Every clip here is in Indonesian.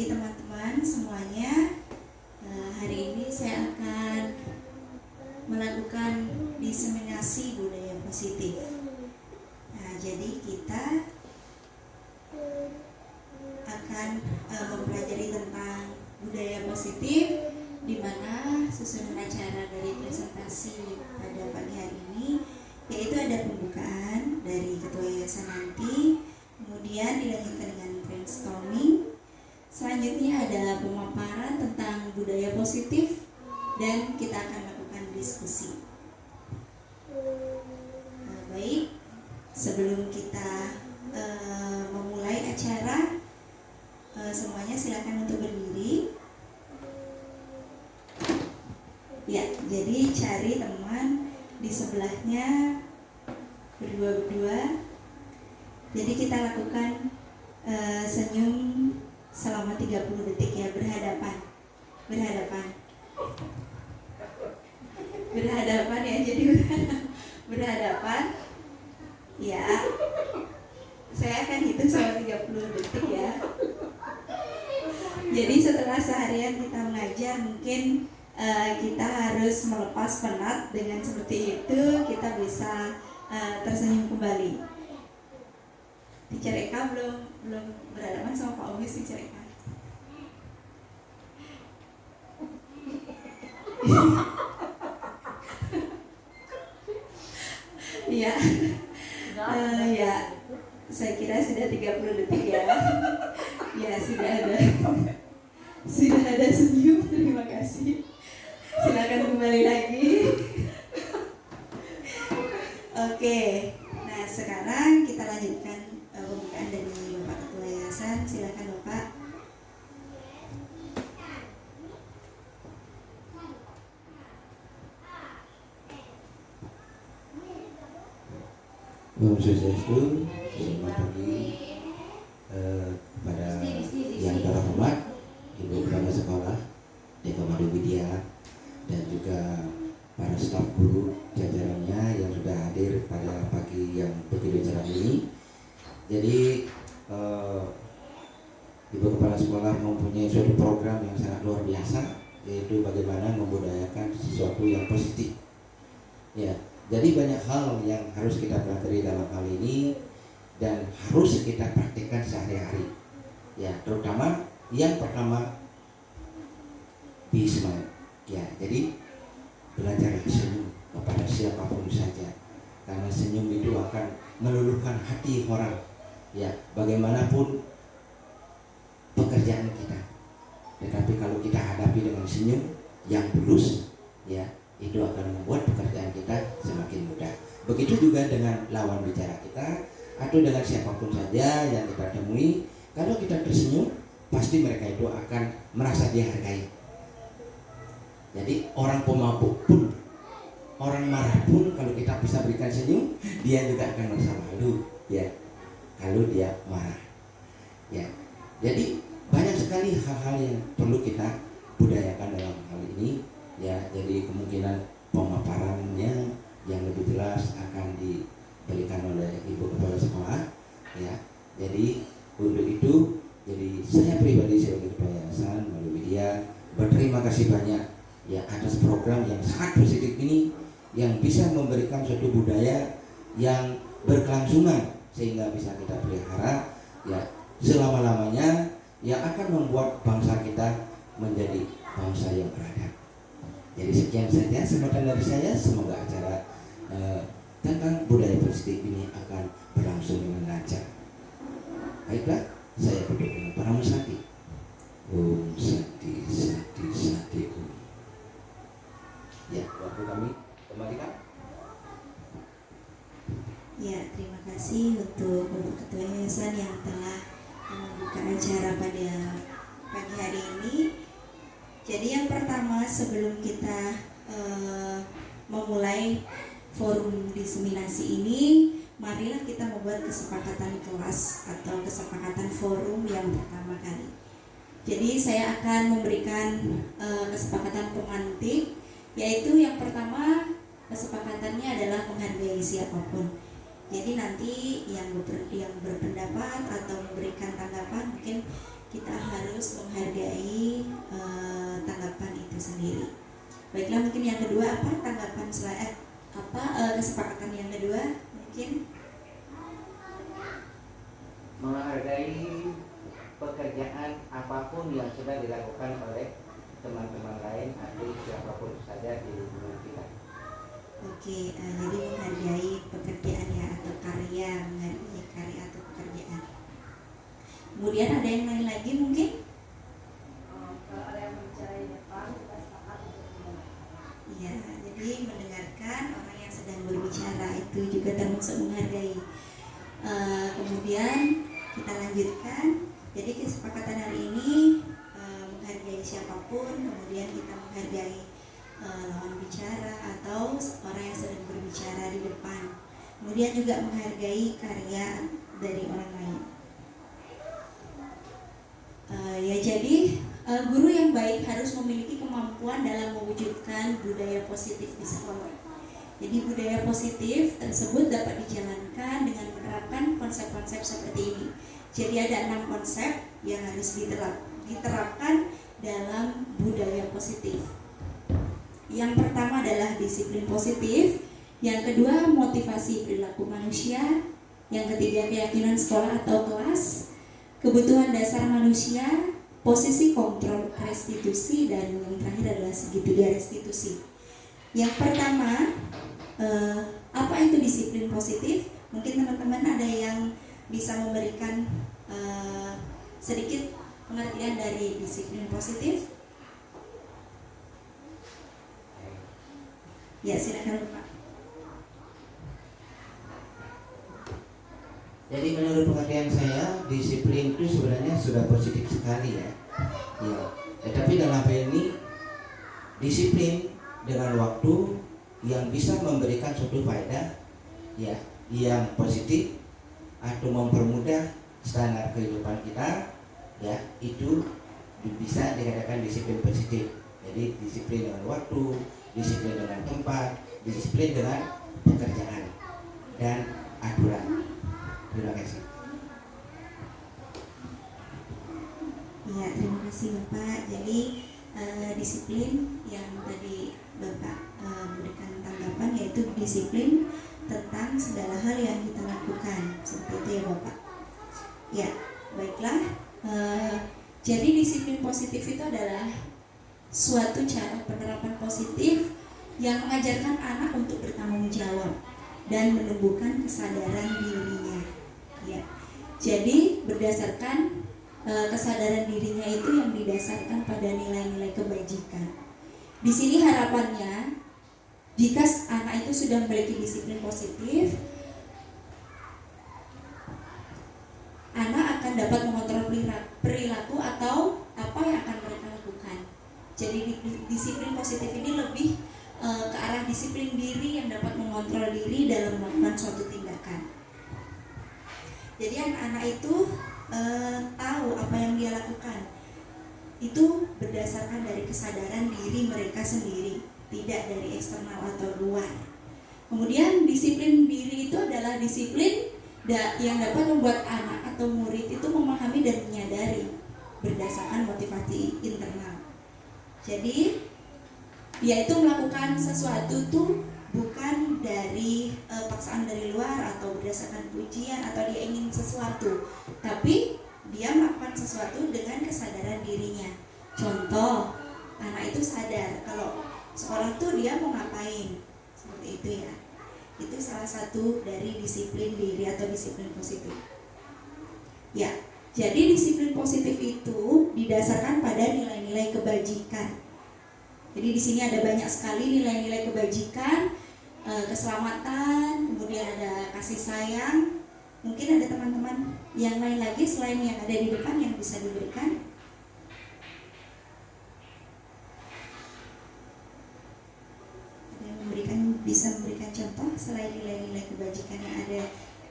pagi teman-teman semuanya. Hari ini saya akan melakukan diseminasi budaya positif. Nah, jadi kita akan mempelajari tentang budaya positif, di mana susunan acara dari presentasi pada pagi hari ini yaitu ada pembukaan dari ketua yayasan nanti, kemudian dilanjutkan dengan brainstorming. Selanjutnya ada pemaparan tentang budaya positif dan kita akan lakukan diskusi. Baik, sebelum kita memulai acara, semuanya silakan untuk berdiri. Ya, jadi cari teman di sebelahnya berdua-berdua. Jadi kita lakukan senyum selama 30 detik ya, berhadapan ya, jadi berhadapan ya. Saya akan hitung selama 30 detik ya. Jadi setelah seharian kita mengajar, mungkin kita harus melepas penat. Dengan seperti itu kita bisa tersenyum kembali. Teacher Eka belum berhadapan sama Pak Omis. Teacher Eka iya. Ya, saya kira sudah 30 detik ya. Ya, sudah ada senyum. Terima kasih. Silakan kembali lagi. Oke. Nah, sekarang kita lanjutkan pembukaan dari Bapak Ketua Yayasan. Silakan Bapak. Om Swastiastu, selamat pagi kepada yang terhormat Ibu Kepala Sekolah Deka Madu Widya dan juga para staf guru jajarannya yang sudah hadir pada pagi yang begitu cerah ini. Jadi Ibu Kepala Sekolah mempunyai suatu program yang sangat luar biasa, yaitu bagaimana membudayakan sesuatu yang positif. Ya. Jadi banyak hal yang harus kita pelajari dalam hal ini dan harus kita praktikkan sehari-hari. Ya, terutama yang pertama be smile. Ya, jadi belajar senyum kepada siapapun saja. Karena senyum itu akan meluluhkan hati orang. Ya, bagaimanapun pekerjaan kita. Tetapi kalau kita hadapi dengan senyum yang tulus, ya, itu akan membuat pekerjaan kita semakin mudah. Begitu juga dengan lawan bicara kita atau dengan siapapun saja yang kita temui. Kalau kita tersenyum, pasti mereka itu akan merasa dihargai. Jadi orang pemabuk pun, orang marah pun, kalau kita bisa berikan senyum, dia juga akan merasa malu, ya, kalau dia marah. Ya, jadi banyak sekali hal-hal yang perlu kita budayakan dalam hal ini. Ya, jadi kemungkinan pemaparannya yang lebih jelas akan diberikan oleh Ibu Kepala Sekolah. Ya, jadi untuk itu, jadi saya pribadi sebagai Ketua Yayasan Madu Widya berterima kasih banyak ya atas program yang sangat positif ini, yang bisa memberikan suatu budaya yang berkelangsungan sehingga bisa kita pelihara ya selama-lamanya, yang akan membuat bangsa kita menjadi bangsa yang beradab. Jadi sekian saja sambutan dari saya. Semoga acara tentang budaya positif ini akan berlangsung dengan lancar. Baiklah, saya duduk dengan para musati. Om Sati Sati Sati Om. Ya, waktu kami kembalikan. Ya, terima kasih untuk Bapak Ketua Yayasan yang telah membuka acara pada pagi hari ini. Jadi yang pertama, sebelum kita memulai forum diseminasi ini, marilah kita membuat kesepakatan kelas atau kesepakatan forum yang pertama kali. Jadi saya akan memberikan kesepakatan pemantik, yaitu yang pertama kesepakatannya adalah menghargai siapapun. Jadi nanti yang berpendapat atau memberikan tanggapan, mungkin kita harus harus menghargai tanggapan itu sendiri. Baiklah, mungkin yang kedua apa tanggapan kesepakatan yang kedua mungkin menghargai pekerjaan apapun yang sudah dilakukan oleh teman-teman lain atau siapapun saja di lingkungan kita. Oke, jadi menghargai pekerjaan ya atau karya, menghargai karya atau pekerjaan. Kemudian ada yang lain lagi mungkin? Kalau ada yang berbicara di depan, kita sepakat untuk mendengar. Iya, jadi mendengarkan orang yang sedang berbicara itu juga termasuk menghargai. Kemudian kita lanjutkan. Jadi kesepakatan hari ini menghargai siapapun, kemudian kita menghargai lawan bicara atau orang yang sedang berbicara di depan. Kemudian juga menghargai karya dari orang lain. Jadi guru yang baik harus memiliki kemampuan dalam mewujudkan budaya positif di sekolah. Jadi budaya positif tersebut dapat dijalankan dengan menerapkan konsep-konsep seperti ini. Jadi ada 6 konsep yang harus diterapkan dalam budaya positif. Yang pertama adalah disiplin positif, yang kedua motivasi perilaku manusia, yang ketiga keyakinan sekolah atau kelas, kebutuhan dasar manusia, posisi kontrol restitusi, dan yang terakhir adalah segitiga restitusi. Yang pertama, apa itu disiplin positif? Mungkin teman-teman ada yang bisa memberikan sedikit pengertian dari disiplin positif. Ya, silakan Pak. Jadi menurut pengertian saya, disiplin itu sebenarnya sudah positif sekali ya. Ya. Tetapi dalam hal ini disiplin dengan waktu yang bisa memberikan suatu faedah ya, yang positif atau mempermudah standar kehidupan kita ya, itu bisa dikatakan disiplin positif. Jadi disiplin dengan waktu, disiplin dengan tempat, disiplin dengan pekerjaan dan aturan. Terima kasih. Ya, terima kasih Bapak. Jadi disiplin yang tadi Bapak memberikan tanggapan yaitu disiplin tentang segala hal yang kita lakukan, seperti itu ya Bapak. Ya, baiklah. Jadi disiplin positif itu adalah suatu cara penerapan positif yang mengajarkan anak untuk bertanggung jawab dan menumbuhkan kesadaran dirinya. Ya, jadi berdasarkan kesadaran dirinya itu yang didasarkan pada nilai-nilai kebajikan. Di sini harapannya, jika anak itu sudah memiliki disiplin positif, anak akan dapat mengontrol perilaku atau apa yang akan mereka lakukan. Jadi disiplin positif ini lebih ke arah disiplin diri yang dapat mengontrol diri dalam melakukan suatu tindakan. Jadi anak-anak itu tahu apa yang dia lakukan. Itu berdasarkan dari kesadaran diri mereka sendiri, tidak dari eksternal atau luar. Kemudian disiplin diri itu adalah disiplin yang dapat membuat anak atau murid itu memahami dan menyadari berdasarkan motivasi internal. Jadi dia itu melakukan sesuatu tuh bukan dari paksaan dari luar atau berdasarkan pujian atau dia ingin sesuatu, tapi dia melakukan sesuatu dengan kesadaran dirinya. Contoh, anak itu sadar kalau sekolah tuh dia mau ngapain, seperti itu ya. Itu salah satu dari disiplin diri atau disiplin positif. Ya, jadi disiplin positif itu didasarkan pada nilai-nilai kebajikan. Jadi di sini ada banyak sekali nilai-nilai kebajikan, keselamatan, kemudian ada kasih sayang. Mungkin ada teman-teman yang lain lagi selain yang ada di depan yang bisa diberikan. Ada yang bisa memberikan contoh selain nilai-nilai kebajikan yang ada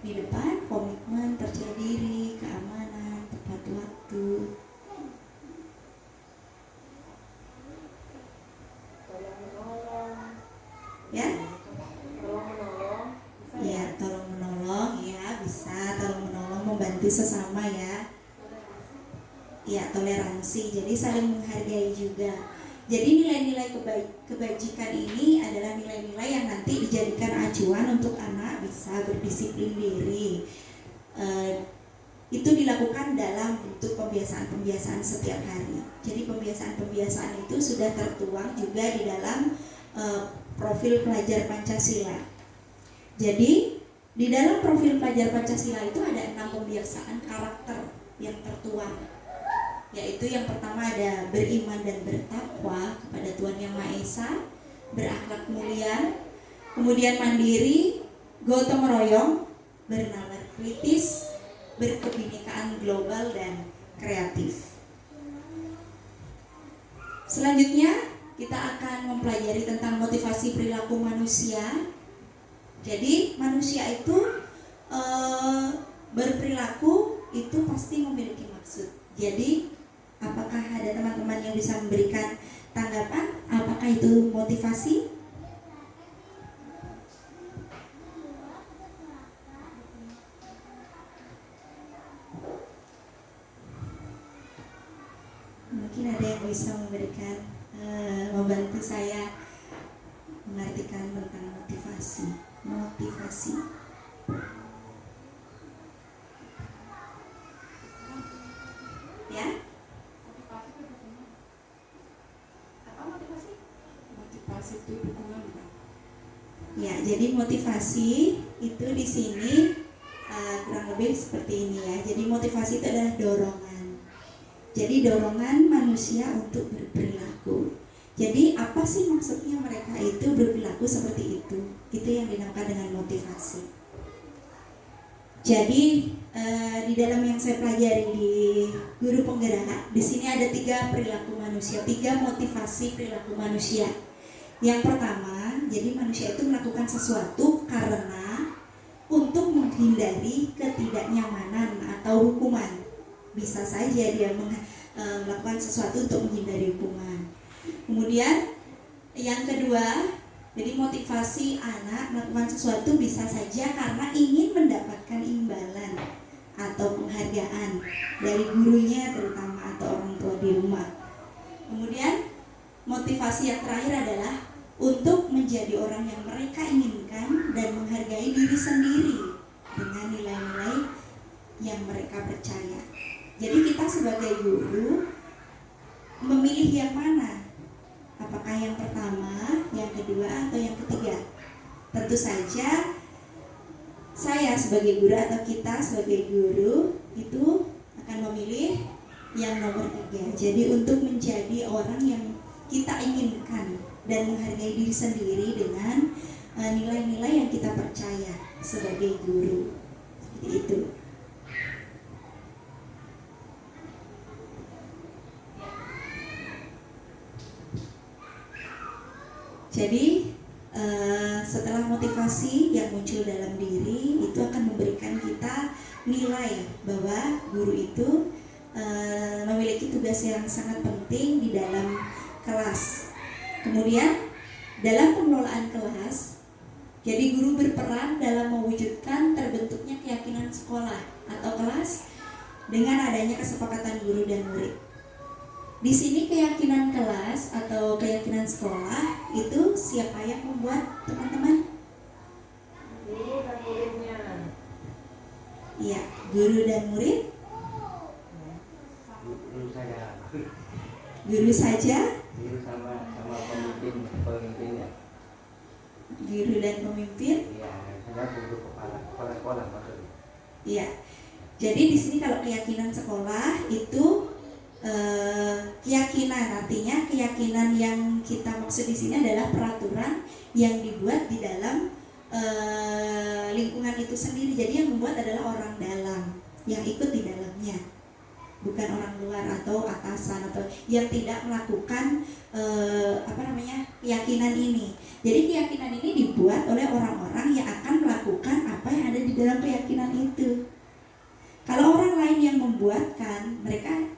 di depan, komitmen, percaya diri, keamanan, tepat waktu. Ya? Ya, tolong menolong ya, bisa tolong menolong, membantu sesama ya. ya toleransi, jadi saling menghargai juga. Jadi nilai-nilai kebajikan ini adalah nilai-nilai yang nanti dijadikan acuan untuk anak bisa berdisiplin diri. Itu dilakukan dalam bentuk pembiasaan-pembiasaan setiap hari. Jadi pembiasaan-pembiasaan itu sudah tertuang juga di dalam profil pelajar Pancasila. Jadi di dalam profil pelajar Pancasila itu ada 6 pembiasaan karakter yang tertuang, yaitu yang pertama ada beriman dan bertakwa kepada Tuhan Yang Maha Esa, berakhlak mulia, kemudian mandiri, gotong royong, bernalar kritis, berkebinekaan global, dan kreatif. Selanjutnya kita akan mempelajari tentang motivasi perilaku manusia. Jadi manusia itu berperilaku itu pasti memiliki maksud. Jadi apakah ada teman-teman yang bisa memberikan tanggapan? Apakah itu motivasi? Mungkin ada yang bisa memberikan membantu saya mengartikan tentang motivasi. Ya? Apa motivasi? Motivasi itu dukungan, bukan? Ya, jadi motivasi itu di sini kurang lebih seperti ini ya. Jadi motivasi itu adalah dorongan. Jadi dorongan manusia untuk berperilaku. Jadi apa sih maksudnya mereka itu berperilaku seperti itu? Itu yang dinamakan dengan motivasi. Jadi di dalam yang saya pelajari di guru penggerak, di sini ada 3 perilaku manusia, 3 motivasi perilaku manusia. Yang pertama, jadi manusia itu melakukan sesuatu karena untuk menghindari ketidaknyamanan atau hukuman. Bisa saja dia melakukan sesuatu untuk menghindari hukuman. Kemudian yang kedua, jadi motivasi anak melakukan sesuatu bisa saja karena ingin mendapatkan imbalan atau penghargaan dari gurunya terutama atau orang tua di rumah. Kemudian motivasi yang terakhir adalah untuk menjadi orang yang mereka inginkan dan menghargai diri sendiri dengan nilai-nilai yang mereka percaya. Jadi kita sebagai guru memilih yang mana? Apakah yang pertama, yang kedua, atau yang ketiga? Tentu saja saya sebagai guru atau kita sebagai guru itu akan memilih yang nomor 3. Jadi untuk menjadi orang yang kita inginkan dan menghargai diri sendiri dengan nilai-nilai yang kita percaya sebagai guru. Seperti itu. Jadi setelah motivasi yang muncul dalam diri itu akan memberikan kita nilai bahwa guru itu memiliki tugas yang sangat penting di dalam kelas. Kemudian dalam pengelolaan kelas, jadi guru berperan dalam mewujudkan terbentuknya keyakinan sekolah atau kelas dengan adanya kesepakatan guru dan murid. Di sini keyakinan kelas atau keyakinan sekolah itu siapa yang membuat, teman-teman? Guru dan muridnya. Iya, guru dan murid. Guru saja. Guru saja. Guru sama pemimpinnya. Guru dan pemimpin. Iya, saya guru kepala sekolah maksudnya. Iya. Jadi di sini kalau keyakinan sekolah itu keyakinan, artinya keyakinan yang kita maksud di sini adalah peraturan yang dibuat di dalam lingkungan itu sendiri. Jadi yang membuat adalah orang dalam yang ikut di dalamnya, bukan orang luar atau atasan atau yang tidak melakukan keyakinan ini. Jadi keyakinan ini dibuat oleh orang-orang yang akan melakukan apa yang ada di dalam keyakinan itu. Kalau orang lain yang membuatkan, mereka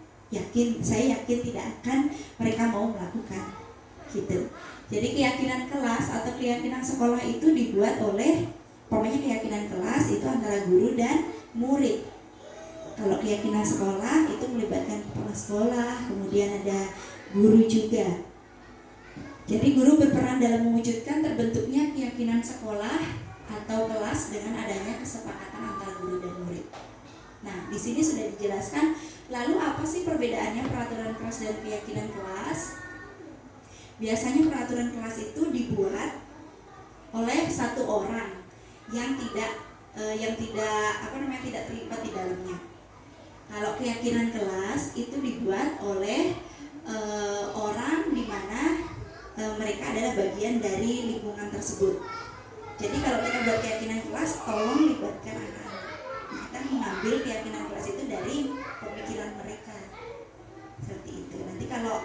saya yakin tidak akan mereka mau melakukan gitu. Jadi keyakinan kelas atau keyakinan sekolah itu dibuat oleh, pokoknya keyakinan kelas itu antara guru dan murid. Kalau keyakinan sekolah itu melibatkan kepala sekolah, kemudian ada guru juga. Jadi guru berperan dalam mewujudkan terbentuknya keyakinan sekolah atau kelas dengan adanya kesepakatan antara guru dan murid. Nah, di sini sudah dijelaskan. Lalu apa sih perbedaannya peraturan kelas dan keyakinan kelas? Biasanya peraturan kelas itu dibuat oleh satu orang yang tidak tidak terlibat di dalamnya. Kalau keyakinan kelas itu dibuat oleh orang di mana mereka adalah bagian dari lingkungan tersebut. Jadi kalau kita buat keyakinan kelas, tolong libatkan anak-anak. Kita mengambil keyakinan kelas itu dari pemikiran mereka, seperti itu. Nanti kalau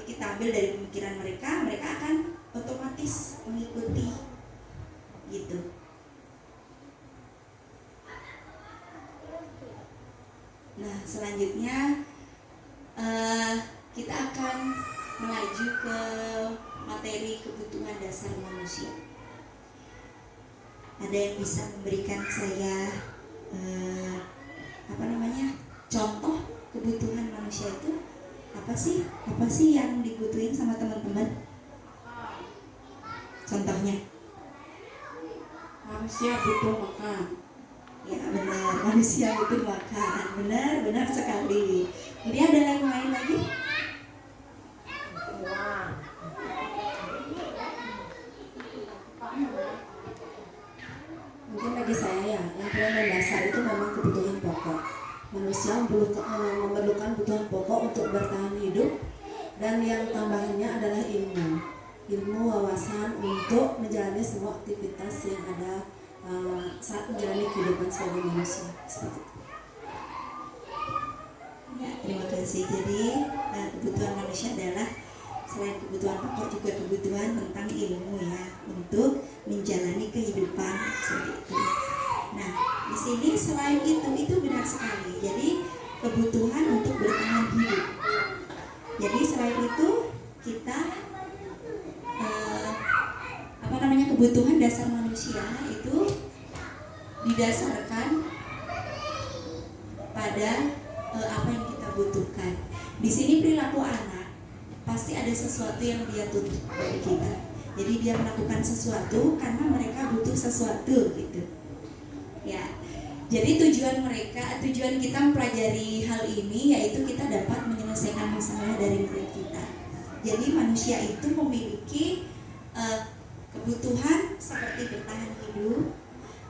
kita ambil dari pemikiran mereka, mereka akan otomatis mengikuti, gitu. Nah, selanjutnya kita akan melaju ke materi kebutuhan dasar manusia. Ada yang bisa memberikan saya contoh kebutuhan manusia itu apa sih? Apa sih yang dibutuhin sama teman-teman? Contohnya? Manusia butuh makan. Ya benar, manusia butuh makan. Benar sekali. Kemudian ada yang lain lagi? Mungkin bagi saya ya, yang paling mendasar itu memang kebutuhan pokok. Manusia memerlukan kebutuhan pokok untuk bertahan hidup, dan yang tambahannya adalah ilmu wawasan untuk menjalani semua aktivitas yang ada saat menjalani kehidupan sebagai manusia. Seperti itu. Ya, terima kasih. Jadi kebutuhan manusia adalah selain kebutuhan pokok juga kebutuhan tentang ilmu ya, untuk menjalani kehidupan seperti itu. Nah, di sini selain itu benar sekali. Jadi kebutuhan untuk bertahan hidup. Jadi selain itu kita kebutuhan dasar manusia itu didasarkan pada apa yang kita butuhkan. Di sini perilaku anak pasti ada sesuatu yang dia tuntut dari kita. Jadi dia melakukan sesuatu karena mereka butuh sesuatu gitu. Ya. Jadi tujuan kita mempelajari hal ini yaitu kita dapat menyelesaikan masalah dari murid kita. Jadi manusia itu memiliki kebutuhan seperti bertahan hidup,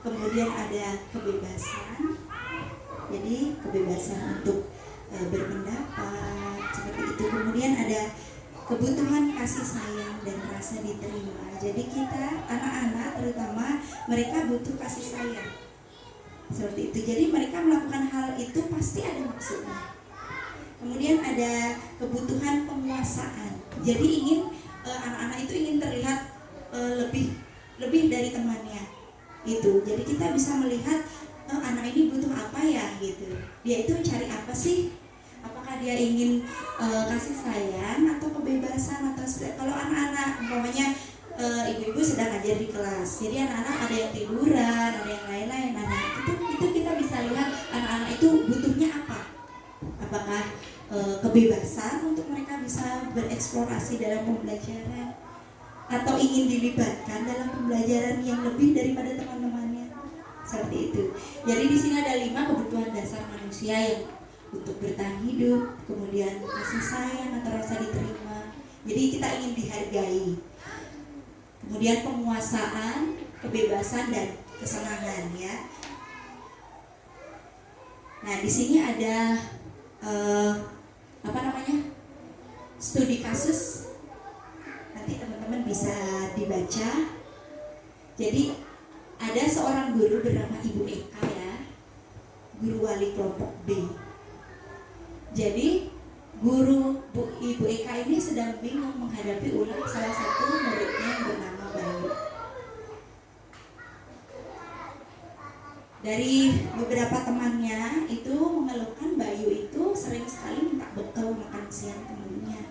kemudian ada kebebasan. Jadi kebebasan untuk berpendapat seperti itu. Kemudian ada kebutuhan kasih sayang dan rasa diterima. Jadi kita anak-anak terutama mereka butuh kasih sayang. Seperti itu. Jadi mereka melakukan hal itu pasti ada maksudnya. Kemudian ada kebutuhan penguasaan. Jadi anak-anak itu ingin terlihat lebih dari temannya. Itu. Jadi kita bisa melihat anak ini butuh apa ya gitu. Dia itu cari apa sih? Apakah dia ingin kasih sayang atau kebebasan atau kalau anak-anak umpamanya ibu-ibu sedang ngajar di kelas. Jadi anak-anak ada yang tiduran, ada yang lain-lain. Itu kita bisa lihat anak-anak itu butuhnya apa? Apakah kebebasan untuk mereka bisa bereksplorasi dalam pembelajaran atau ingin dilibatkan dalam pembelajaran yang lebih daripada teman-temannya? Seperti itu. Jadi di sini ada 5 kebutuhan dasar manusia yang untuk bertahan hidup, kemudian kasih sayang atau rasa diterima. Jadi kita ingin dihargai. Kemudian penguasaan, kebebasan dan kesenangan ya. Nah, di sini ada studi kasus. Nanti teman-teman bisa dibaca. Jadi ada seorang guru bernama Ibu Eka ya, guru wali kelompok B. Jadi Ibu Eka ini sedang bingung menghadapi ulang salah satu muridnya yang bernama Bayu. Dari beberapa temannya itu mengeluhkan Bayu itu sering sekali minta bekal makan siang temannya.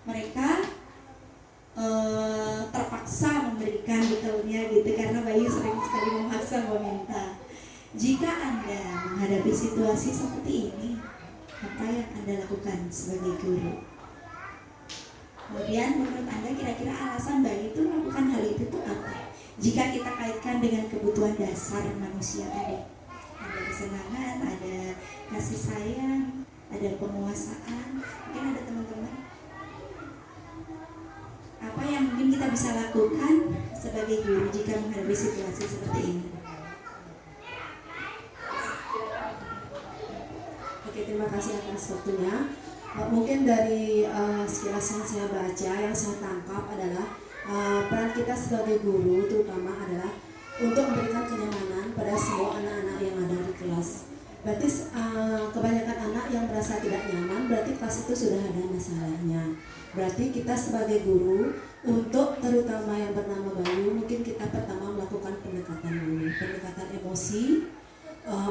Mereka terpaksa memberikan bekalnya gitu karena Bayu sering sekali memaksa meminta. Jika Anda menghadapi situasi seperti ini, apa yang Anda lakukan sebagai guru? Kemudian menurut Anda kira-kira alasan bayi itu melakukan hal itu tuh apa? Jika kita kaitkan dengan kebutuhan dasar manusia tadi, ada kesenangan, ada kasih sayang, ada penguasaan. Mungkin ada teman-teman, apa yang mungkin kita bisa lakukan sebagai guru jika menghadapi situasi seperti ini? Oke, terima kasih atas waktunya. Mungkin dari sekilas yang saya baca, yang saya tangkap adalah peran kita sebagai guru terutama adalah untuk memberikan kenyamanan pada semua anak-anak yang ada di kelas. Berarti kebanyakan anak yang merasa tidak nyaman, berarti kelas itu sudah ada masalahnya. Berarti kita sebagai guru, untuk terutama yang bernama Bayu, mungkin kita pertama melakukan pendekatan dulu, pendekatan emosi,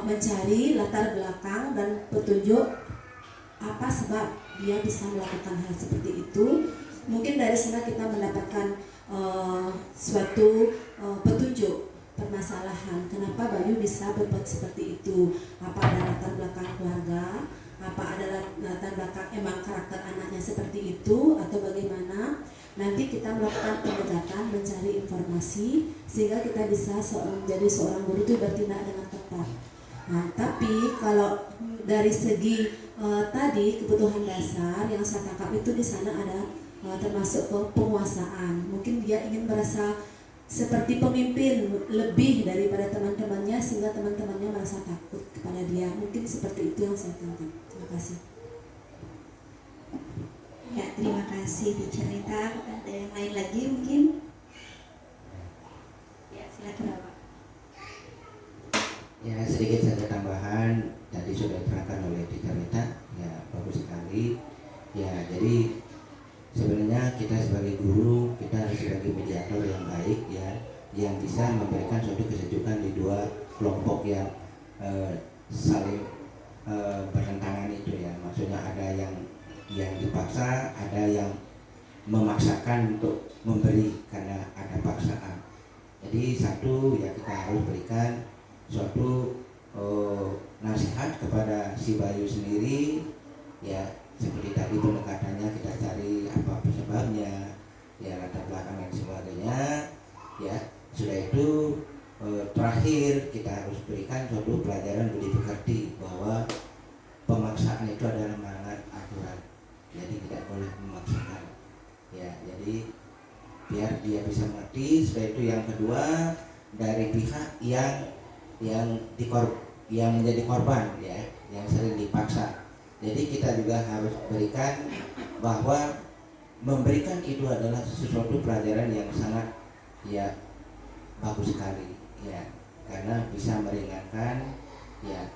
mencari latar belakang dan petunjuk apa sebab dia bisa melakukan hal seperti itu. Mungkin dari sana kita mendapatkan suatu petunjuk permasalahan kenapa Bayu bisa berbuat seperti itu. Apa ada latar belakang keluarga, apa ada latar belakang emang karakter anaknya seperti itu, atau bagaimana. Nanti kita melakukan pendekatan, mencari informasi sehingga kita bisa menjadi seorang guru itu bertindak dengan tepat. Nah, tapi kalau dari segi tadi kebutuhan dasar yang saya tangkap itu di sana ada termasuk ke penguasaan. Mungkin dia ingin merasa seperti pemimpin lebih daripada teman-temannya sehingga teman-temannya merasa takut kepada dia. Mungkin seperti itu yang saya tangkap. Terima kasih. Ya, terima kasih dicerita. Ada yang lain lagi mungkin? Ya, silakan Bapak. Ya, sedikit saja tambahan, tadi sudah diterangkan oleh dicerita, ya bagus sekali. Ya, jadi sebenarnya kita sebagai guru, kita harus sebagai mediator yang baik, ya, yang bisa memberikan suatu kesejukan di dua kelompok yang saling bertentangan itu, ya. Maksudnya ada yang dipaksa, ada yang memaksakan untuk memberi karena ada paksaan. Jadi satu, ya kita harus berikan suatu nasihat kepada si Bayu sendiri, ya seperti tadi pendekatannya kita cari apa sebabnya, ya latar belakang dan sebagainya, ya sudah itu terakhir kita harus berikan suatu pelajaran budi pekerti bahwa pemaksaan itu adalah melanggar aturan, jadi tidak boleh memaksakan, ya jadi biar dia bisa mengerti. Setelah itu yang kedua, dari pihak yang menjadi korban, ya yang sering dipaksa. Jadi kita juga harus berikan bahwa memberikan itu adalah sesuatu pelajaran yang sangat ya bagus sekali, ya karena bisa meringankan, ya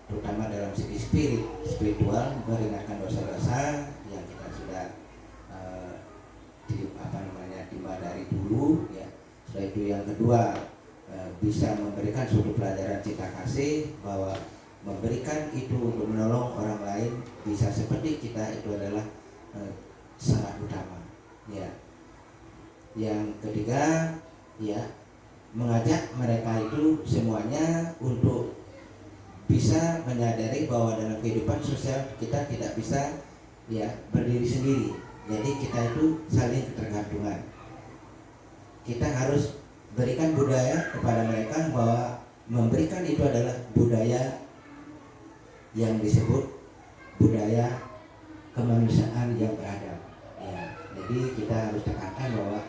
terutama dalam segi spiritual, meringankan dosa-dosa yang kita sudah timba dari dulu, ya. Setelah itu yang kedua, bisa memberikan suatu pelajaran cinta kasih, bahwa memberikan itu untuk menolong orang lain bisa seperti kita itu adalah sangat utama, ya. Yang ketiga, ya mengajak mereka itu semuanya untuk bisa menyadari bahwa dalam kehidupan sosial kita tidak bisa ya berdiri sendiri. Jadi kita itu saling ketergantungan. Kita harus berikan budaya kepada mereka bahwa memberikan itu adalah budaya yang disebut budaya kemanusiaan yang beradab. Ya, jadi kita harus tekankan bahwa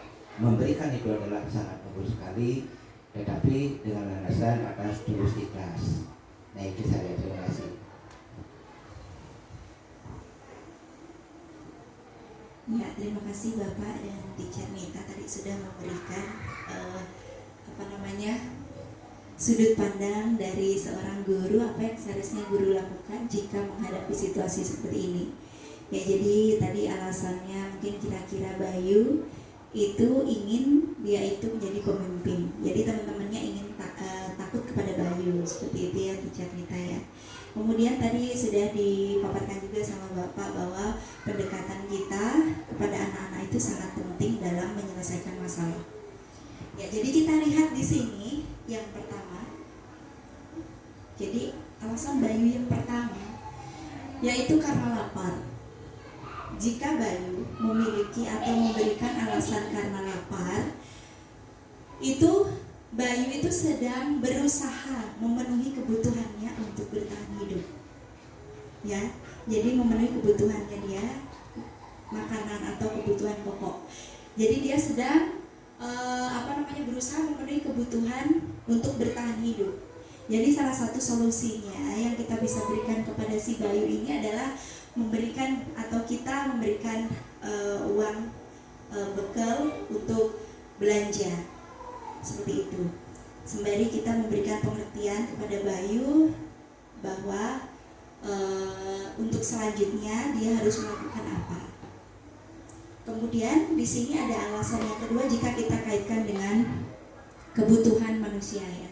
memberikan itu adalah sangat bagus sekali, tetapi dengan landasan atas tulus ikhlas. Nah itu saya, terima kasih. Ya, terima kasih Bapak dan Teacher Nita tadi sudah memberikan sudut pandang dari seorang guru, apa yang seharusnya guru lakukan jika menghadapi situasi seperti ini. Ya, jadi tadi alasannya mungkin kira-kira Bayu itu ingin dia itu menjadi pemimpin. Jadi teman-temannya ingin takut kepada Bayu, seperti itu ya Teacher Nita ya. Kemudian tadi sudah dipaparkan juga sama Bapak bahwa pendekatan kita kepada anak-anak itu sangat penting dalam menyelesaikan masalah. Ya, jadi kita lihat di sini yang pertama, Jadi alasan Bayu yang pertama yaitu karena lapar. Jika Bayu memiliki atau memberikan alasan karena lapar, itu Bayu itu sedang berusaha memenuhi kebutuhannya untuk bertahan hidup. Ya, jadi memenuhi kebutuhannya dia, makanan atau kebutuhan pokok. Jadi dia sedang berusaha memenuhi kebutuhan untuk bertahan hidup. Jadi salah satu solusinya yang kita bisa berikan kepada si Bayu ini adalah memberikan atau kita memberikan uang bekal untuk belanja, seperti itu. Sembari kita memberikan pengertian kepada Bayu bahwa untuk selanjutnya dia harus melakukan apa. Kemudian di sini ada alasan yang kedua jika kita kaitkan dengan kebutuhan manusia ya.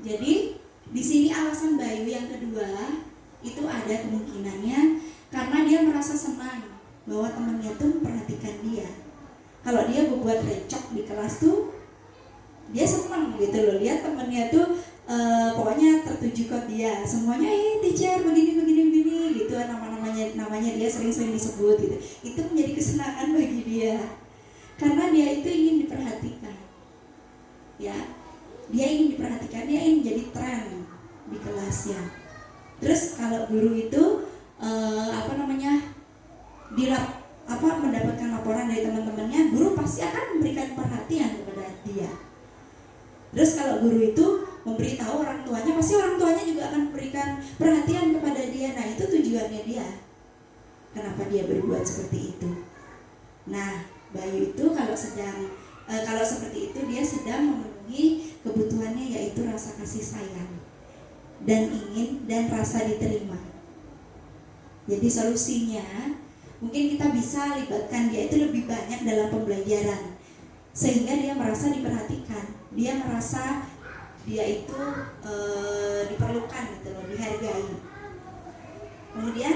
Jadi di sini alasan Bayu yang kedua itu ada kemungkinannya karena dia merasa senang bahwa temannya tuh memperhatikan dia. Kalau dia berbuat recok di kelas tuh dia senang gitu loh, lihat temannya tuh pokoknya tertuju ke dia, semuanya teacher begini gitu, namanya dia sering-sering disebut gitu. Itu menjadi kesenangan bagi dia karena dia itu ingin diperhatikan ya, dia ingin diperhatikan, dia ingin menjadi tren di kelasnya. Terus kalau guru itu mendapatkan laporan dari teman-temannya, guru pasti akan memberikan perhatian kepada dia. Terus kalau guru itu memberitahu orang tuanya, pasti orang tuanya juga akan memberikan perhatian kepada dia. Nah, itu tujuannya dia. Kenapa dia berbuat seperti itu? Nah, Bayu itu kalau seperti itu dia sedang memenuhi kebutuhannya, yaitu rasa kasih sayang dan rasa diterima. Jadi solusinya mungkin kita bisa libatkan dia itu lebih banyak dalam pembelajaran sehingga dia merasa diperhatikan, dia merasa dia itu diperlukan gitu loh, dihargai. Kemudian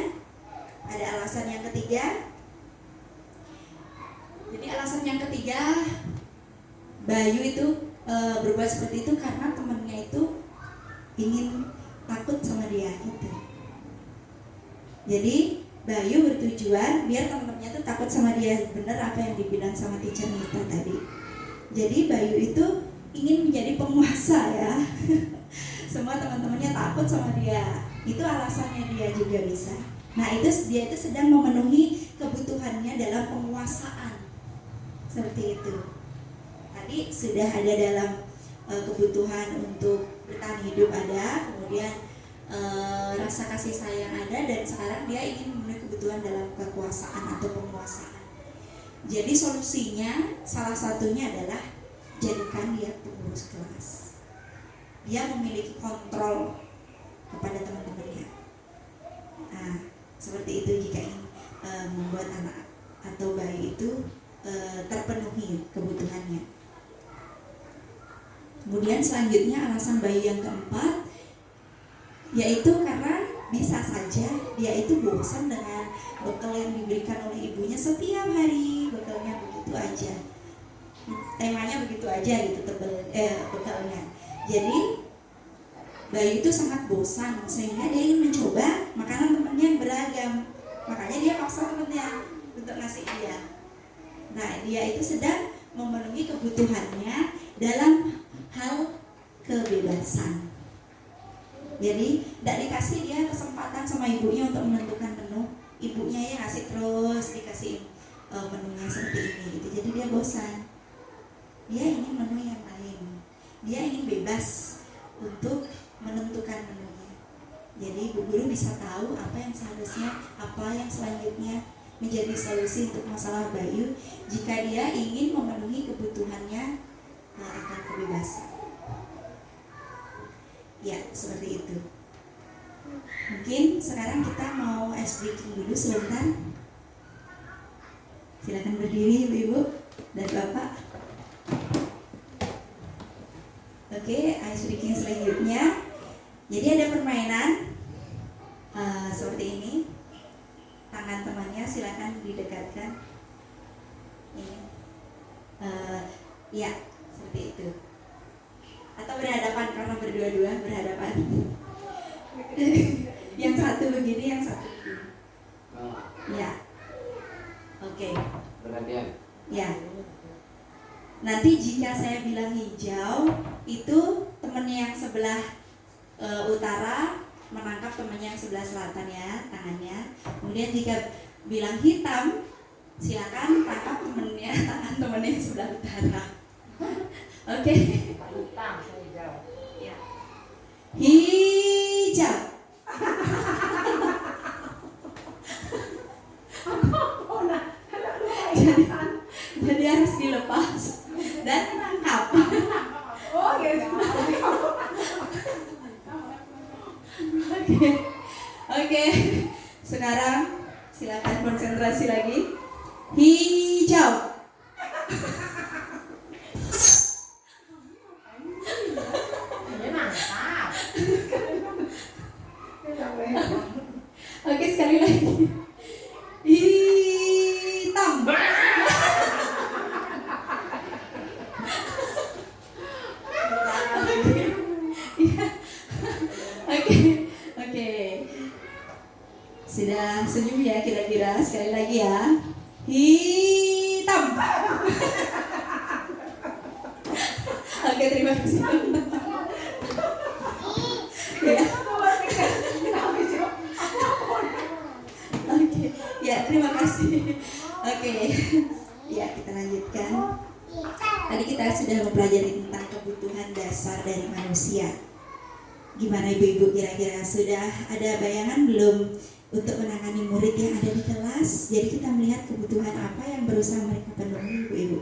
ada alasan yang ketiga. Jadi alasan yang ketiga Bayu itu berbuat seperti itu karena temannya itu ingin takut sama dia gitu. Jadi Bayu bertujuan biar teman-temannya tuh takut sama dia, bener apa yang dibilang sama teacher Nita tadi. Jadi Bayu itu ingin menjadi penguasa ya. Semua teman-temannya takut sama dia. Itu alasannya dia juga bisa. Nah, dia itu sedang memenuhi kebutuhannya dalam penguasaan. Seperti itu. Tadi sudah ada dalam kebutuhan untuk bertahan hidup ada, kemudian rasa kasih sayang ada, dan sekarang dia ingin memenuhi kebutuhan dalam kekuasaan atau penguasaan. Jadi solusinya salah satunya adalah jadikan dia pengurus kelas. Dia memiliki kontrol kepada teman-temannya. Nah, seperti itu jika ingin membuat anak atau bayi itu terpenuhi kebutuhannya. Kemudian selanjutnya alasan Bayu yang keempat, yaitu karena bisa saja dia itu bosan dengan bekal yang diberikan oleh ibunya setiap hari. Bekalnya begitu aja, temanya begitu aja gitu, bekalnya. Jadi Bayu itu sangat bosan sehingga dia ingin mencoba makanan temannya yang beragam. Makanya dia paksa temannya untuk ngasih dia. Nah, dia itu sedang memenuhi kebutuhannya dalam hal kebebasan. Jadi tidak dikasih dia kesempatan sama ibunya untuk menentukan menu, ibunya yang ngasih terus dikasih menunya seperti ini gitu. Jadi dia bosan, dia ingin menu yang lain, dia ingin bebas untuk menentukan menunya. Jadi bu guru bisa tahu apa yang seharusnya, apa yang selanjutnya menjadi solusi untuk masalah Bayu jika dia ingin memenuhi kebutuhannya akan kebebasan. Ya, seperti itu. Mungkin sekarang kita mau ice breaking dulu sebentar. Silakan berdiri Ibu dan Bapak. Oke, ice breaking selanjutnya. Jadi ada permainan seperti ini. Tangan temannya silakan didekatkan. Ini, ya, seperti itu. Atau berhadapan karena berdua-dua berhadapan. satu begini, yang satu begini. Oh, Ya. Oke. perhatian. Ya. Nanti jika saya bilang hijau, itu temennya yang sebelah utara menangkap temannya yang sebelah selatan ya, tangannya. Kemudian jika bilang hitam, silakan tangkap tangan temannya yang sebelah utara. Oke. Hitam, hijau. Ya. Hijau. Jadi harus dilepas dan menangkap. Oh gitu. Oke. Oke. Sekarang silakan konsentrasi lagi. Hijau. Ini mantap. Oke, sekali lagi. Hitam. Oke. Oke. Sudah senyum ya kira-kira. Sekali lagi ya. Hitam. Oke, terima kasih. Ya. Oke, ya terima kasih. Oke, ya kita lanjutkan. Tadi kita sudah mempelajari tentang kebutuhan dasar dari manusia. Gimana ibu-ibu, kira-kira sudah ada bayangan belum untuk menangani murid yang ada di kelas? Jadi kita melihat kebutuhan apa yang berusaha mereka penuhi, ibu-ibu.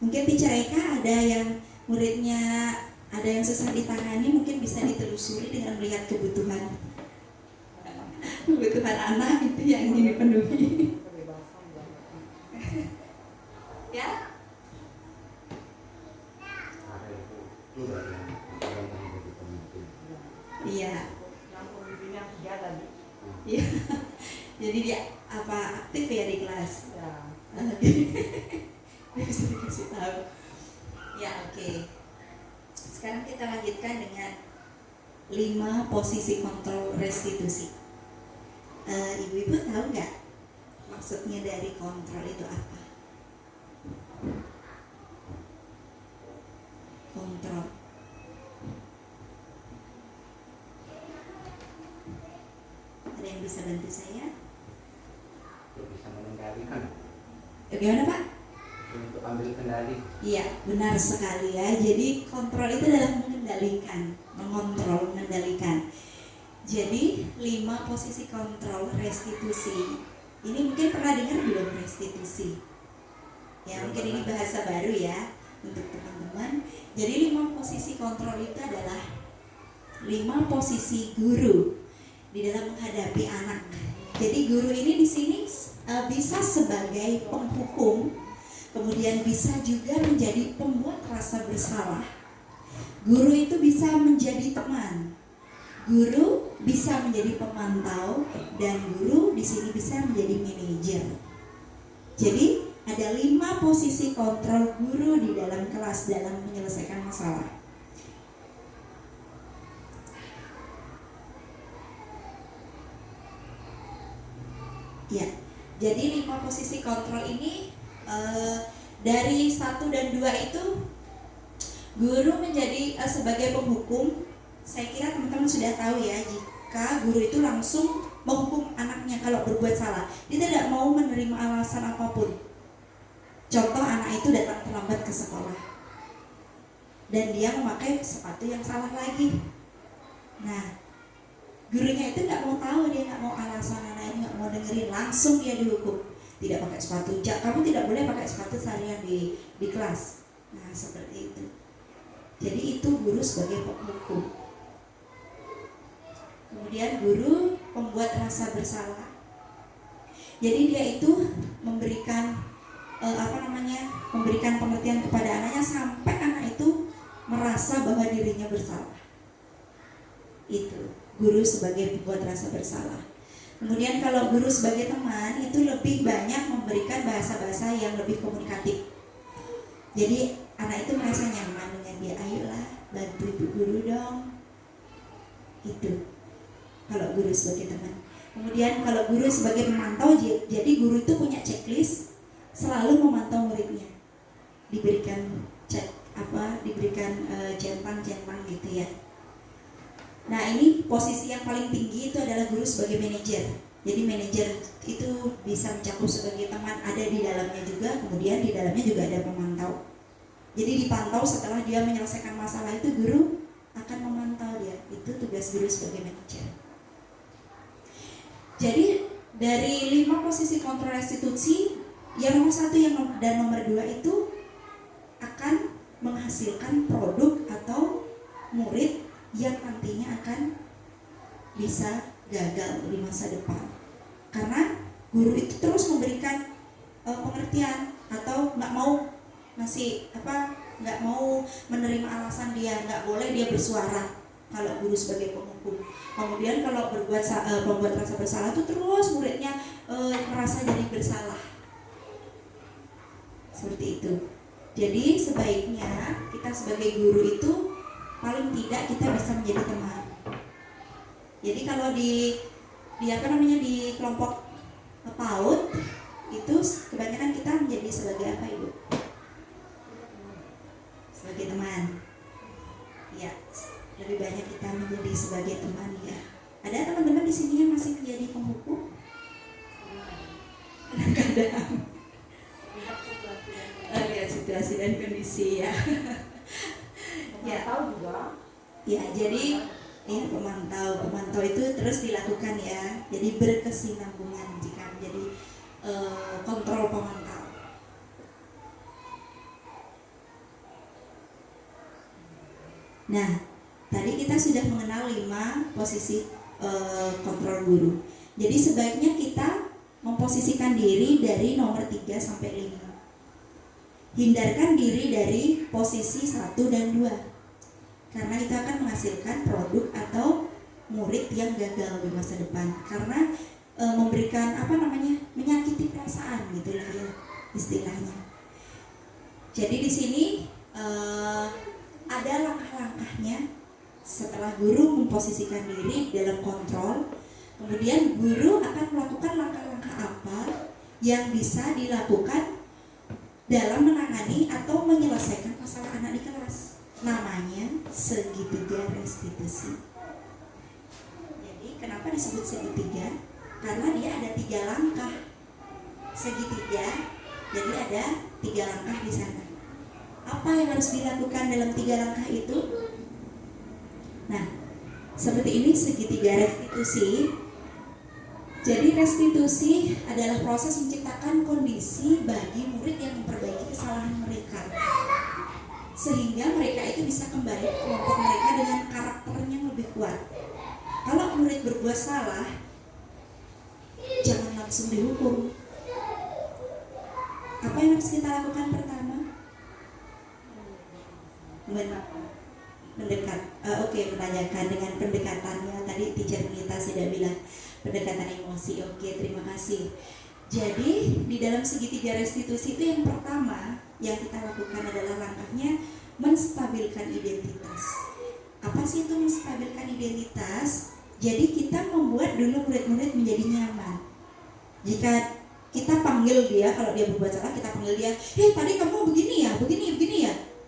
Mungkin Teacher Eka ada yang muridnya ada yang susah ditangani, mungkin bisa ditelusuri dengan melihat kebutuhan anak itu yang ingin dipenuhi. Ya. Iya. Iya. Jadi dia apa aktif ya di kelas? Bisa dikasih tahu. Ya, oke. Sekarang kita lanjutkan dengan 5 posisi kontrol restitusi. Ibu-ibu tahu nggak maksudnya dari kontrol itu apa? Kontrol. Ada yang bisa bantu saya? Untuk bisa mengendalikan, Bagaimana Pak? untuk ambil kendali. Iya, benar sekali ya. Jadi kontrol itu adalah mengendalikan, mengontrol, mengendalikan. Jadi 5 posisi kontrol restitusi. Ini mungkin pernah dengar belum restitusi? Ya, mungkin ini bahasa baru ya untuk teman-teman. Jadi 5 posisi kontrol itu adalah 5 posisi guru di dalam menghadapi anak. Jadi guru ini di sini bisa sebagai penghukum, kemudian bisa juga menjadi pembuat rasa bersalah. Guru itu bisa menjadi teman, guru bisa menjadi pemantau, dan guru di sini bisa menjadi manajer. Jadi ada 5 posisi kontrol guru di dalam kelas dalam menyelesaikan masalah. Ya, jadi 5 posisi kontrol ini dari 1 dan 2 itu guru menjadi sebagai penghukum. Saya kira teman-teman sudah tahu ya, jika guru itu langsung menghukum anaknya kalau berbuat salah, dia tidak mau menerima alasan apapun. Contoh, anak itu datang terlambat ke sekolah dan dia memakai sepatu yang salah lagi. Nah, gurunya itu nggak mau tahu, dia nggak mau alasan anaknya, nggak mau dengerin, langsung dia dihukum. Tidak pakai sepatu, kamu tidak boleh pakai sepatu seharian di kelas. Nah, seperti itu. Jadi itu guru sebagai penghukum. Kemudian guru pembuat rasa bersalah. Jadi dia itu memberikan memberikan pengertian kepada anaknya sampai anak itu merasa bahwa dirinya bersalah. Itu guru sebagai pembuat rasa bersalah. Kemudian kalau guru sebagai teman itu lebih banyak memberikan bahasa-bahasa yang lebih komunikatif. Jadi anak itu merasa nyaman dengan dia, ayolah bantu ibu guru dong. Itu kalau guru sebagai teman. Kemudian kalau guru sebagai pemantau, jadi guru itu punya checklist, selalu memantau muridnya, diberikan diberikan centang-centang gitu ya. Nah, ini posisi yang paling tinggi itu adalah guru sebagai manajer. Jadi manajer itu bisa mencakup sebagai teman, ada di dalamnya juga, kemudian di dalamnya juga ada pemantau. Jadi dipantau setelah dia menyelesaikan masalah itu, guru akan memantau dia. Itu tugas guru sebagai manajer. Jadi dari 5 posisi kontrol restitusi, yang nomor 1 dan nomor 2 itu akan menghasilkan produk atau murid yang nantinya akan bisa gagal di masa depan. Karena guru itu terus memberikan pengertian atau nggak mau nggak mau menerima alasan dia, nggak boleh dia bersuara kalau guru sebagai penghukum. Kemudian kalau membuat rasa bersalah itu terus muridnya merasa jadi bersalah. Seperti itu. Jadi sebaiknya kita sebagai guru itu paling tidak kita bisa menjadi teman. Jadi kalau di kelompok PAUD itu kebanyakan kita menjadi sebagai apa, Ibu? Sebagai teman. Ya, lebih banyak kita menjadi sebagai teman ya. Ada teman-teman di sini yang masih menjadi penghukum? Kadang-kadang. Lihat situasi dan kondisi ya. Ya, tahu juga. Ya, jadi pemantau itu terus dilakukan ya. Jadi berkesinambungan jika menjadi kontrol pemantau. Nah, tadi kita sudah mengenal 5 posisi kontrol guru. Jadi sebaiknya kita memposisikan diri dari nomor 3 sampai 5. Hindarkan diri dari posisi 1 dan 2. Karena itu akan menghasilkan produk atau murid yang gagal di masa depan. Karena memberikan menyakiti perasaan gitulah ya istilahnya. Jadi di sini ada langkah-langkahnya setelah guru memposisikan diri dalam kontrol. Kemudian guru akan melakukan langkah-langkah apa yang bisa dilakukan dalam menangani atau menyelesaikan masalah anak di kelas. Namanya segitiga restitusi. Jadi kenapa disebut segitiga? Karena dia ada 3 langkah. Segitiga, jadi ada 3 langkah di sana. Apa yang harus dilakukan dalam 3 langkah itu? Nah, seperti ini segitiga restitusi. Jadi restitusi adalah proses menciptakan kondisi bagi murid yang memperbaiki kesalahan mereka, sehingga mereka itu bisa kembali ke kelompok mereka dengan karakternya yang lebih kuat. Kalau murid berbuat salah, jangan langsung dihukum. Apa yang harus kita lakukan pertama? Menanyakan dengan pendekatannya. Tadi teacher Nita sudah bilang pendekatan emosi. Oke, terima kasih. Jadi di dalam segitiga restitusi itu yang pertama yang kita lakukan adalah langkahnya menstabilkan identitas. Apa sih itu menstabilkan identitas? Jadi kita membuat dulu murid-murid menjadi nyaman. Jika kita panggil dia, kalau dia berbuat salah kita panggil dia, tadi kamu begini ya.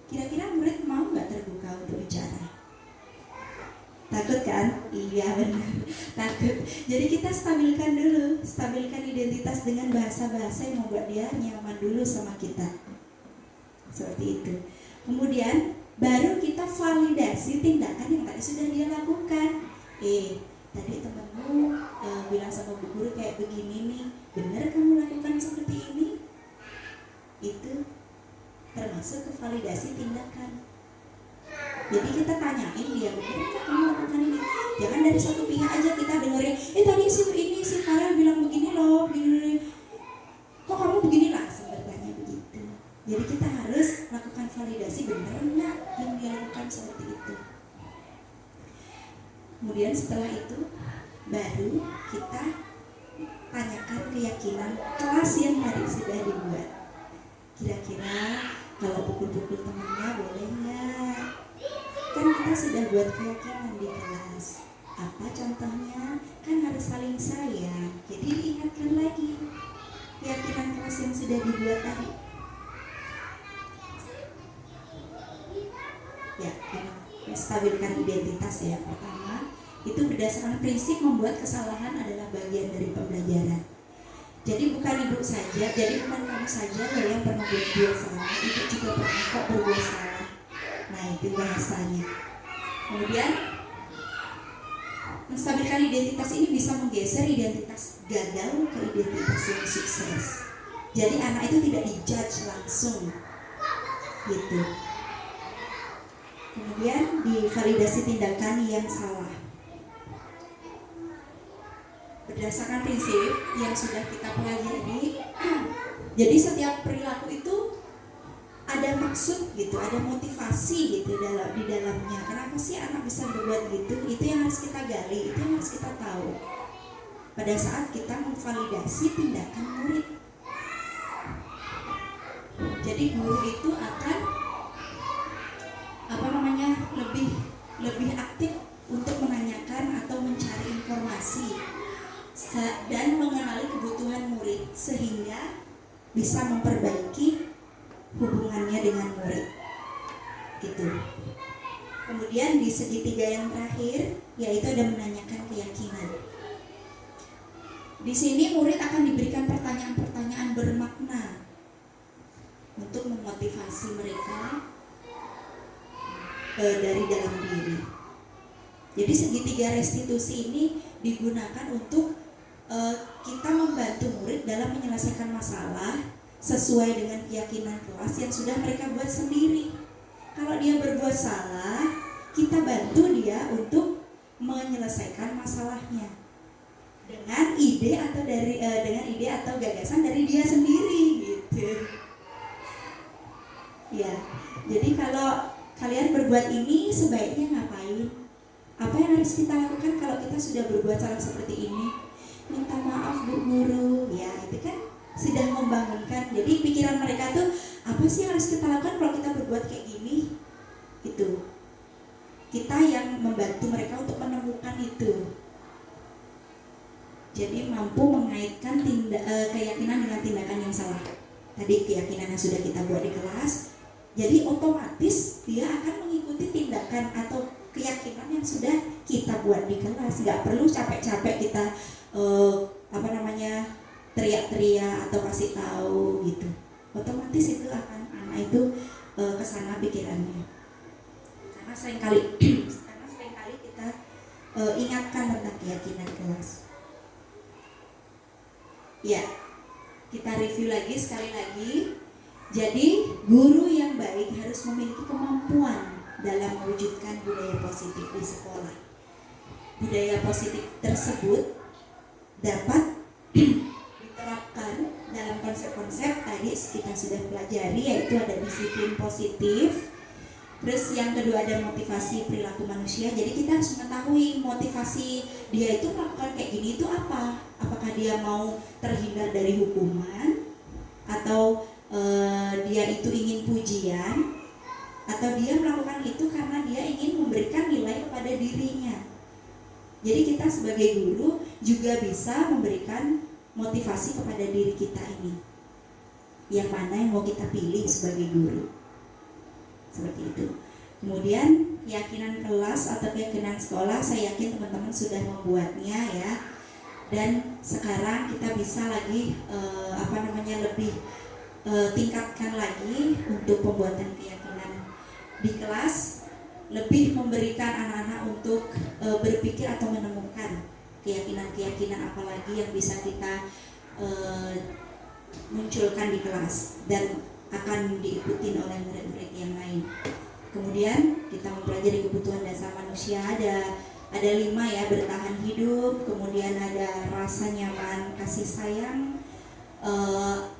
Kira-kira murid mau nggak terbuka untuk bicara? Takut kan? Iya benar, takut. Jadi kita stabilkan identitas dengan bahasa-bahasa yang membuat dia nyaman dulu sama kita. Seperti itu. Kemudian baru kita validasi tindakan yang tadi sudah dia lakukan. Tadi temanmu bilang sama bu guru kayak begini nih, benar kamu lakukan seperti ini? Itu termasuk ke validasi tindakan. Jadi kita tanyain dia, benar nggak kamu lakukan ini? Jangan dari satu pihak aja kita dengerin, tadi si Farel bilang begini loh, begini. Kok kamu begini langsung bertanya begitu. Jadi kita harus lakukan validasi, benar nggak yang dia lakukan seperti itu. Kemudian setelah itu baru kita tanyakan keyakinan kelas yang tadi sudah dibuat. Kira-kira kalau pukul-pukul temannya boleh nggak? Kan kita sudah buat keyakinan di kelas. Apa contohnya? Kan harus saling sayang. Jadi diingatkan lagi keyakinan kelas yang sudah dibuat tadi. Ya, ini menstabilkan identitas ya. Pertama, itu berdasarkan prinsip membuat kesalahan adalah bagian dari pembelajaran. Jadi bukan ibu saja, jadi bukan kamu saja loh yang pernah berbuat salah, ibu juga pernah kok berbuat salah. Nah itu bahasanya. Kemudian menstabilkan identitas ini bisa menggeser identitas gagal ke identitas yang sukses. Jadi anak itu tidak dijudge langsung, gitu. Kemudian divalidasi tindakan yang salah. Berdasarkan prinsip yang sudah kita pelajari, jadi setiap perilaku itu ada maksud gitu, ada motivasi gitu di dalamnya. Kenapa sih anak bisa berbuat gitu? Itu yang harus kita gali, itu yang harus kita tahu. Pada saat kita memvalidasi tindakan murid. Jadi guru itu akan lebih aktif untuk menanyakan atau mencari informasi dan mengenali kebutuhan murid sehingga bisa memperbaiki hubungannya dengan murid gitu. Kemudian di segitiga yang terakhir yaitu ada menanyakan keyakinan. Di sini murid akan diberikan pertanyaan-pertanyaan bermakna untuk memotivasi mereka dari dalam diri. Jadi segitiga restitusi ini digunakan untuk kita membantu murid dalam menyelesaikan masalah sesuai dengan keyakinan kelas yang sudah mereka buat sendiri. Kalau dia berbuat salah, kita bantu dia untuk menyelesaikan masalahnya dengan ide atau gagasan dari dia sendiri gitu. Ya, jadi kalau kalian berbuat ini sebaiknya ngapain? Apa yang harus kita lakukan kalau kita sudah berbuat salah seperti ini? Minta maaf Bu Guru, ya itu kan sudah membangunkan. Jadi pikiran mereka tuh apa sih yang harus kita lakukan kalau kita berbuat kayak gini? Itu kita yang membantu mereka untuk menemukan itu. Jadi mampu mengaitkan keyakinan dengan tindakan yang salah. Tadi keyakinan yang sudah kita buat di kelas, jadi otomatis dia akan mengikuti tindakan atau keyakinan yang sudah kita buat di kelas. Nggak perlu capek-capek kita teriak-teriak atau kasih tahu gitu. Otomatis itu akan anak itu kesana pikirannya. Karena seringkali kita ingatkan tentang keyakinan kelas. Ya, kita review lagi sekali lagi. Jadi guru yang baik harus memiliki kemampuan dalam mewujudkan budaya positif di sekolah. Budaya positif tersebut dapat diterapkan dalam konsep-konsep tadi kita sudah pelajari, yaitu ada disiplin positif. Terus yang kedua ada motivasi perilaku manusia. Jadi kita harus mengetahui motivasi dia itu melakukan kayak gini itu apa? Apakah dia mau terhindar dari hukuman, atau dia itu ingin pujian, atau dia melakukan itu karena dia ingin memberikan nilai kepada dirinya. Jadi kita sebagai guru juga bisa memberikan motivasi kepada diri kita ini. Yang mana yang mau kita pilih sebagai guru. Seperti itu. Kemudian keyakinan kelas atau keyakinan sekolah, saya yakin teman-teman sudah membuatnya ya. Dan sekarang kita bisa lagi lebih tingkatkan lagi untuk pembuatan keyakinan di kelas, lebih memberikan anak-anak untuk berpikir atau menemukan keyakinan-keyakinan apa lagi yang bisa kita munculkan di kelas dan akan diikuti oleh murid-murid yang lain. Kemudian kita mempelajari kebutuhan dasar manusia, ada 5 ya: bertahan hidup, kemudian ada rasa nyaman, kasih sayang,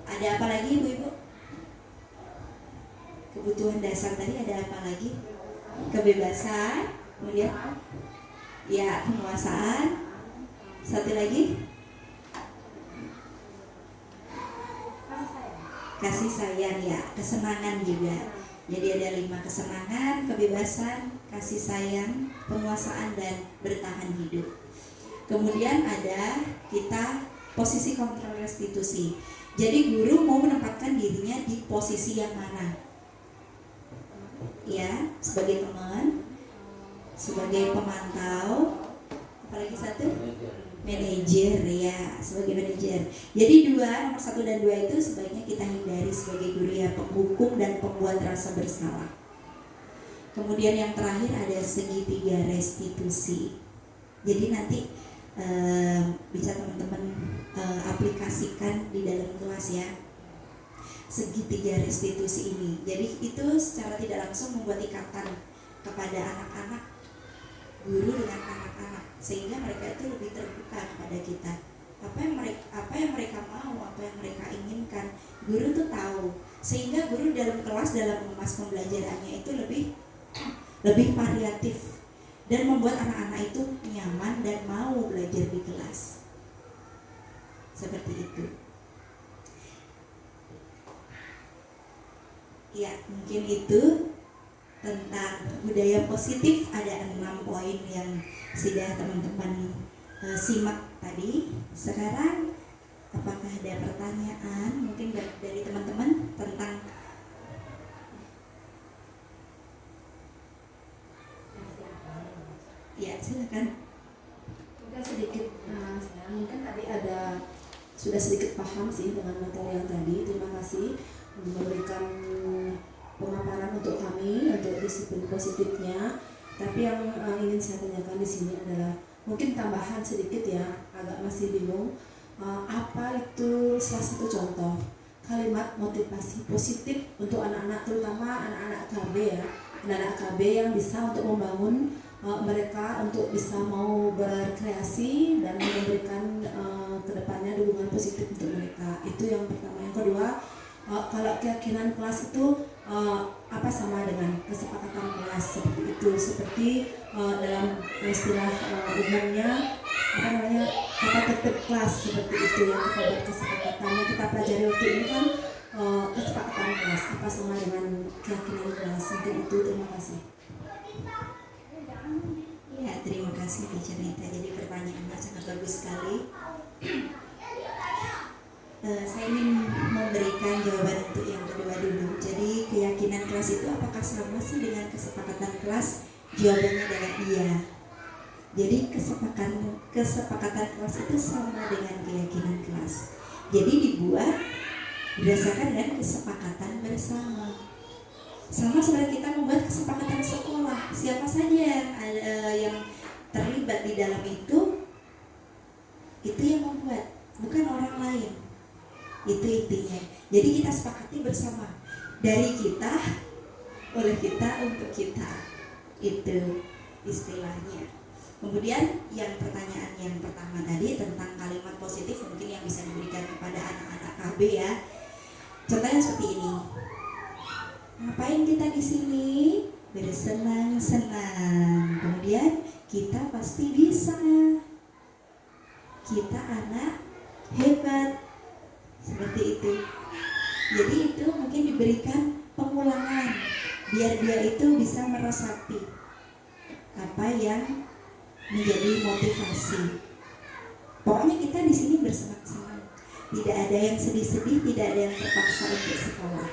ada apa lagi ibu-ibu? Kebutuhan dasar tadi ada apa lagi? Kebebasan, kemudian ya penguasaan, satu lagi kasih sayang ya, kesenangan juga. Jadi ada 5: kesenangan, kebebasan, kasih sayang, penguasaan, dan bertahan hidup. Kemudian ada kita posisi kontrol restitusi. Jadi guru mau menempatkan dirinya di posisi yang mana? Ya, sebagai teman, sebagai pemantau, apalagi satu? Manajer, ya, sebagai manajer. Jadi nomor 1 dan 2 itu sebaiknya kita hindari sebagai guru ya, penghukum dan pembuat rasa bersalah. Kemudian yang terakhir ada segitiga restitusi. Jadi nanti bisa teman-teman aplikasikan di dalam kelas ya, segitiga restitusi ini. Jadi itu secara tidak langsung membuat ikatan kepada anak-anak, guru dengan anak-anak, sehingga mereka itu lebih terbuka kepada kita. Apa yang mereka mau, apa yang mereka inginkan, guru tuh tahu. Sehingga guru dalam kelas, dalam mengemas pembelajarannya itu lebih variatif dan membuat anak-anak itu nyaman dan mau belajar di kelas. Seperti itu. Ya, mungkin itu tentang budaya positif. Ada 6 poin yang sudah teman-teman simak tadi. Sekarang apakah ada pertanyaan mungkin dari teman-teman tentang ya, silakan. Mungkin sedikit saya mungkin tadi sudah sedikit paham sih dengan materi yang tadi. Terima kasih memberikan pemaparan untuk kami untuk disiplin positifnya. Tapi yang ingin saya tanyakan di sini adalah mungkin tambahan sedikit ya, agak masih bingung apa itu salah satu contoh kalimat motivasi positif untuk anak-anak, terutama anak-anak KB ya, anak-anak KB yang bisa untuk membangun mereka untuk bisa mau berkreasi dan memberikan kedepannya dukungan positif untuk mereka. Itu yang pertama. Yang kedua, kalau keyakinan kelas itu apa sama dengan kesepakatan kelas seperti itu, seperti dalam istilah umumnya apa namanya, kata tertib kelas seperti itu yang kita buat kesepakatannya kita pelajari waktu ini kan kesepakatan kelas apa sama dengan keyakinan kelas. Mungkin itu. Terima kasih. Ya, terima kasih Teacher Nita. Jadi pertanyaannya sangat bagus sekali. Saya ingin memberikan jawaban untuk yang kedua dulu. Jadi keyakinan kelas itu apakah sama sih dengan kesepakatan kelas? Jawabannya adalah iya. Jadi kesepakatan kelas itu sama dengan keyakinan kelas. Jadi dibuat berdasarkan dengan kesepakatan bersama. Sama seperti kita membuat kesepakatan sekolah. Siapa saja yang terlibat di dalam itu yang membuat, bukan orang lain. Itu intinya. Jadi kita sepakati bersama, dari kita, oleh kita, untuk kita. Itu istilahnya. Kemudian yang pertanyaan yang pertama tadi tentang kalimat positif mungkin yang bisa diberikan kepada anak-anak KB ya. Contohnya seperti ini. Ngapain kita di sini? Bersenang-senang. Kemudian kita pasti bisa. Kita anak hebat. Seperti itu. Jadi itu mungkin diberikan pengulangan biar dia itu bisa meresapi apa yang menjadi motivasi. Pokoknya kita di sini bersenang-senang. Tidak ada yang sedih-sedih, tidak ada yang terpaksa untuk sekolah.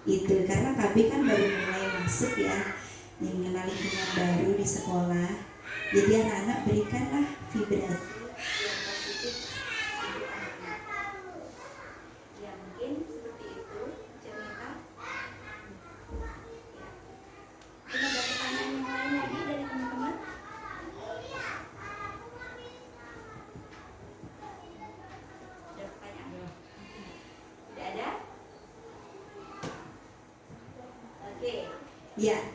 Itu karena KB kan baru mulai masuk ya, yang mengenal lingkungan baru di sekolah. Jadi anak-anak berikanlah vibrasi yang positif untuk anak-anak. Ya mungkin seperti itu cerita. Ya. Ada pertanyaan yang lain lagi dari teman-teman? Ada pertanyaan? Tidak ada? Oke. Ya,